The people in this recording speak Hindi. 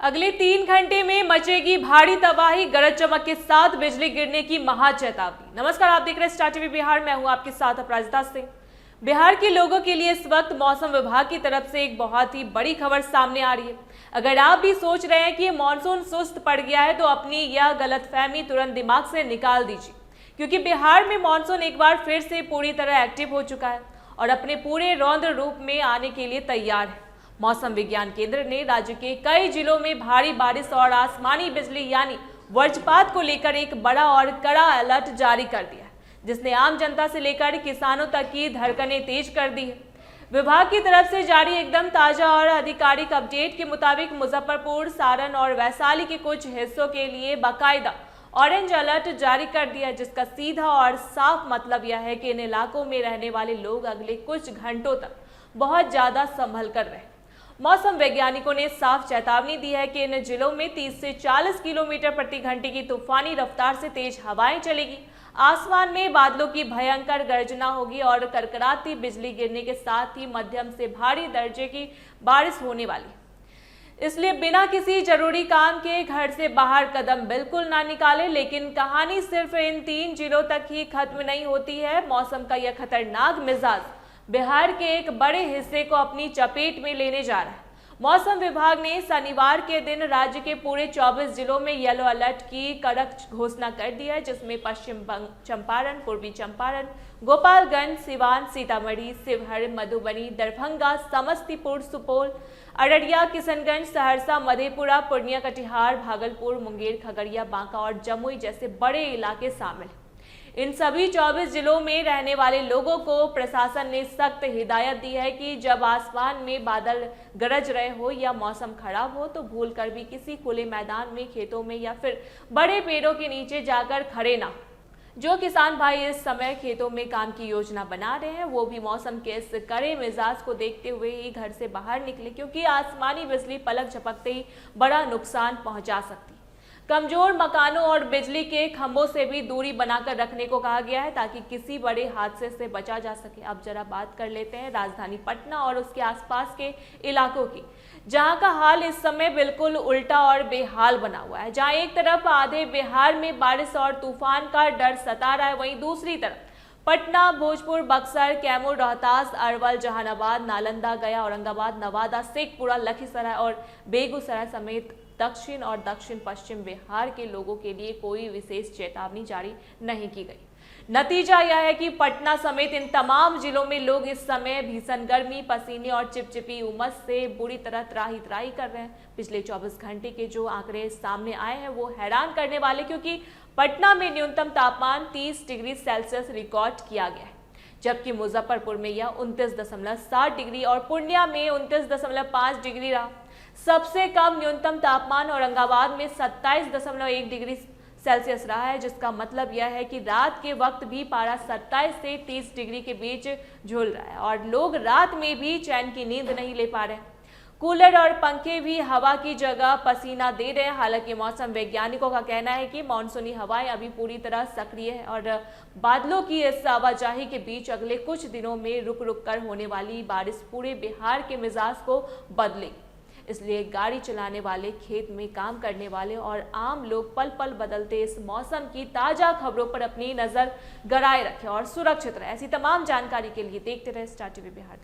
अगले 3 घंटे में मचेगी भारी तबाही, गरज चमक के साथ बिजली गिरने की महा चेतावनी। नमस्कार, आप देख रहे हैं स्टार टीवी बिहार। मैं हूं आपके साथ अपराजिता सिंह। बिहार के लोगों के लिए इस वक्त मौसम विभाग की तरफ से एक बहुत ही बड़ी खबर सामने आ रही है। अगर आप भी सोच रहे हैं कि ये मानसून सुस्त पड़ गया है तो अपनी यह गलतफहमी तुरंत दिमाग से निकाल दीजिए, क्योंकि बिहार में मानसून एक बार फिर से पूरी तरह एक्टिव हो चुका है और अपने पूरे रौद्र रूप में आने के लिए तैयार है। मौसम विज्ञान केंद्र ने राज्य के कई जिलों में भारी बारिश और आसमानी बिजली यानी वज्रपात को लेकर एक बड़ा और कड़ा अलर्ट जारी कर दिया है, जिसने आम जनता से लेकर किसानों तक की धड़कनें तेज कर दी है। विभाग की तरफ से जारी एकदम ताजा और आधिकारिक अपडेट के मुताबिक मुजफ्फरपुर, सारण और वैशाली के कुछ हिस्सों के लिए बाकायदा ऑरेंज अलर्ट जारी कर दिया है, जिसका सीधा और साफ मतलब यह है कि इन इलाकों में रहने वाले लोग अगले कुछ घंटों तक बहुत ज्यादा संभल कर रहे। मौसम वैज्ञानिकों ने साफ चेतावनी दी है कि इन जिलों में 30 से 40 किलोमीटर प्रति घंटे की तूफानी रफ्तार से तेज हवाएं चलेगी। आसमान में बादलों की भयंकर गर्जना होगी और करकराती बिजली गिरने के साथ ही मध्यम से भारी दर्जे की बारिश होने वाली। इसलिए बिना किसी जरूरी काम के घर से बाहर कदम बिल्कुल ना निकालें। लेकिन कहानी सिर्फ इन 3 जिलों तक ही खत्म नहीं होती है। मौसम का यह खतरनाक मिजाज बिहार के एक बड़े हिस्से को अपनी चपेट में लेने जा रहा है। मौसम विभाग ने शनिवार के दिन राज्य के पूरे 24 जिलों में येलो अलर्ट की कड़क घोषणा कर दी है, जिसमें पश्चिम चंपारण, पूर्वी चंपारण, गोपालगंज, सिवान, सीतामढ़ी, शिवहर, मधुबनी, दरभंगा, समस्तीपुर, सुपौल, अररिया, किशनगंज, सहरसा, मधेपुरा, पूर्णिया, कटिहार, भागलपुर, मुंगेर, खगड़िया, बांका और जमुई जैसे बड़े इलाके शामिल हैं। इन सभी 24 जिलों में रहने वाले लोगों को प्रशासन ने सख्त हिदायत दी है कि जब आसमान में बादल गरज रहे हो या मौसम खराब हो तो भूलकर भी किसी खुले मैदान में, खेतों में या फिर बड़े पेड़ों के नीचे जाकर खड़े ना। जो किसान भाई इस समय खेतों में काम की योजना बना रहे हैं वो भी मौसम के इस कड़े मिजाज को देखते हुए ही घर से बाहर निकले, क्योंकि आसमानी बिजली पलक झपकते ही बड़ा नुकसान पहुंचा सकती है। कमजोर मकानों और बिजली के खंभों से भी दूरी बनाकर रखने को कहा गया है ताकि किसी बड़े हादसे से बचा जा सके। अब जरा बात कर लेते हैं राजधानी पटना और उसके आसपास के इलाकों की, जहां का हाल इस समय बिल्कुल उल्टा और बेहाल बना हुआ है। जहां एक तरफ आधे बिहार में बारिश और तूफान का डर सता रहा है, वहीं दूसरी तरफ पटना, भोजपुर, बक्सर, कैमूर, रोहतास, अरवल, जहानाबाद, नालंदा, गया, औरंगाबाद, नवादा, शेखपुरा, लखीसराय और बेगूसराय समेत दक्षिण और दक्षिण पश्चिम बिहार के लोगों के लिए कोई विशेष चेतावनी जारी नहीं की गई। नतीजा यह है कि पटना समेत इन तमाम जिलों में लोग इस समय भीषण गर्मी, पसीने और चिपचिपी उमस से बुरी तरह त्राही त्राही कर रहे हैं। पिछले 24 घंटे के जो आंकड़े सामने आए हैं वो हैरान करने वाले, क्योंकि पटना में न्यूनतम तापमान 30 डिग्री सेल्सियस रिकॉर्ड किया गया है, जबकि मुजफ्फरपुर में यह 29.7 डिग्री और पूर्णिया में 29.5 डिग्री रहा। सबसे कम न्यूनतम तापमान औरंगाबाद में 27.1 डिग्री सेल्सियस रहा है, जिसका मतलब यह है कि रात के वक्त भी पारा 27 से 30 डिग्री के बीच झूल रहा है और लोग रात में भी चैन की नींद नहीं ले पा रहे हैं। कूलर और पंखे भी हवा की जगह पसीना दे रहे हैं। हालांकि मौसम वैज्ञानिकों का कहना है कि मानसूनी हवाएं अभी पूरी तरह सक्रिय है और बादलों की इस आवाजाही के बीच अगले कुछ दिनों में रुक रुक कर होने वाली बारिश पूरे बिहार के मिजाज को बदलेगी। इसलिए गाड़ी चलाने वाले, खेत में काम करने वाले और आम लोग पल पल बदलते इस मौसम की ताजा खबरों पर अपनी नजर गड़ाए रखें और सुरक्षित रहे। ऐसी तमाम जानकारी के लिए देखते रहे स्टार टीवी बिहार।